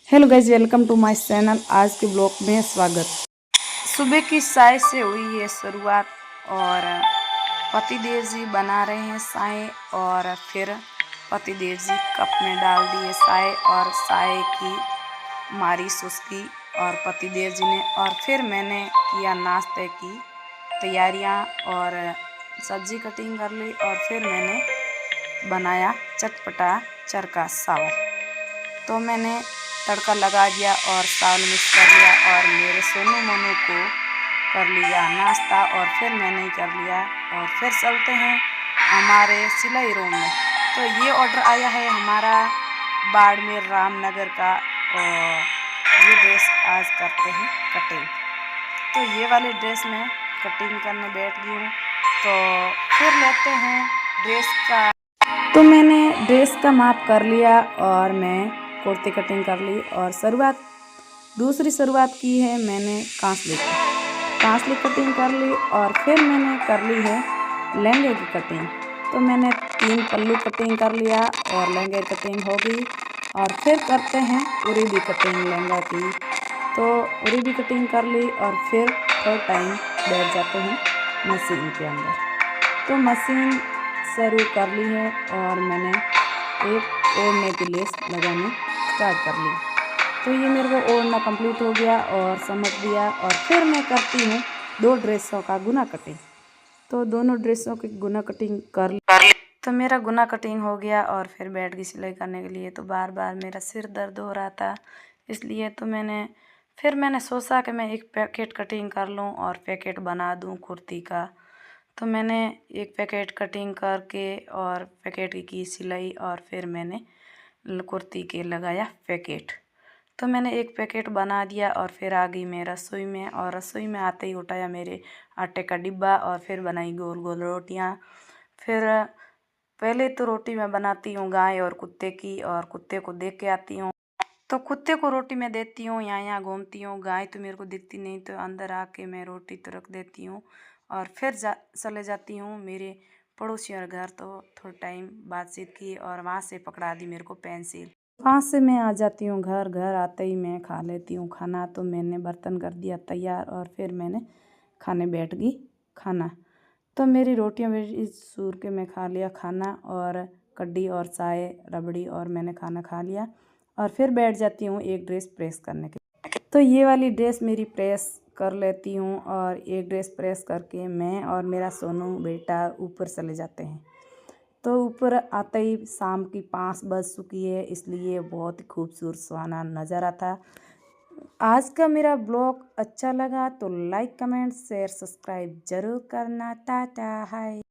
Hello guys, welcome to my channel. आज के blog में स्वागत। सुबह की चाय से हुई है शुरुआत और पतिदेव जी बना रहे हैं चाय और फिर पतिदेव जी कप में डाल दिए चाय और चाय की मारी सुस्की और पतिदेव जी ने। और फिर मैंने किया नाश्ते की तैयारियां और सब्जी कटिंग कर ली और फिर मैंने बनाया चटपटा चरका चावल। तो मैंने तड़का लगा दिया और चावल मिक्स कर लिया और मेरे सोनू मोनू को कर लिया नाश्ता और फिर मैंने कर लिया। और फिर चलते हैं हमारे सिलाई रूम में। तो ये ऑर्डर आया है हमारा बाड़मेर रामनगर का और ये ड्रेस आज करते हैं कटिंग। तो ये वाले ड्रेस में कटिंग करने बैठ गई हूँ। तो फिर लेते हैं ड्रेस का। तो मैंने ड्रेस का माप कर लिया और मैं कुर्ती कटिंग कर ली और दूसरी शुरुआत की है मैंने कांसली कटिंग कर ली और फिर मैंने कर ली है लहंगे की कटिंग। तो मैंने 3 पल्लू कटिंग कर लिया और लहंगे कटिंग हो गई। और फिर करते हैं उरीदी कटिंग लहंगा की। तो उरीदी कटिंग कर ली और फिर थोड़ा टाइम बैठ जाते हैं मशीन के अंदर। तो मशीन शुरू कर ली है और मैंने एक ओढ़ने की लेस लगानी स्टार्ट कर ली। तो ये मेरे को ओढ़ना कंप्लीट हो गया और समझ दिया। और फिर मैं करती हूँ 2 ड्रेसों का गुना कटिंग। तो दोनों ड्रेसों की गुना कटिंग कर ली। तो मेरा गुना कटिंग हो गया और फिर बैठ गई सिलाई करने के लिए। तो बार बार मेरा सिर दर्द हो रहा था, इसलिए तो मैंने सोचा कि मैं एक पैकेट कटिंग कर लूँ और पैकेट बना दूँ कुर्ती का। तो मैंने एक पैकेट कटिंग करके और पैकेट की सिलाई और फिर मैंने कुर्ती के लगाया पैकेट। तो मैंने एक पैकेट बना दिया और फिर आ गई मैं रसोई में। और रसोई में आते ही उठाया मेरे आटे का डिब्बा और फिर बनाई गोल गोल रोटियां। फिर पहले तो रोटी मैं बनाती हूँ गाय और कुत्ते की और कुत्ते को देख के आती हूँ। तो कुत्ते को रोटी मैं देती हूँ, यहाँ घूमती हूँ। गाय तो मेरे को दिखती नहीं, तो अंदर आके मैं रोटी तो रख देती हूँ और फिर चले जाती हूँ मेरे पड़ोसियों के घर। तो थोड़ा टाइम बातचीत की और वहाँ से पकड़ा दी मेरे को पेंसिल। वहाँ से मैं आ जाती हूँ घर आते ही मैं खा लेती हूँ खाना। तो मैंने बर्तन कर दिया तैयार और फिर मैंने खाने बैठ गई खाना। तो मेरी रोटियाँ मेरी सूर के मैं खा लिया खाना और कड्डी और चाय रबड़ी और मैंने खाना खा लिया। और फिर बैठ जाती हूँ एक ड्रेस प्रेस करने के। तो ये वाली ड्रेस मेरी प्रेस कर लेती हूँ और एक ड्रेस प्रेस करके मैं और मेरा सोनू बेटा ऊपर चले जाते हैं। तो ऊपर आते ही शाम की 5 बज चुकी है, इसलिए बहुत ही खूबसूरत सुहाना नज़ारा था। आज का मेरा ब्लॉग अच्छा लगा तो लाइक कमेंट शेयर सब्सक्राइब ज़रूर करना। टाटा हाय।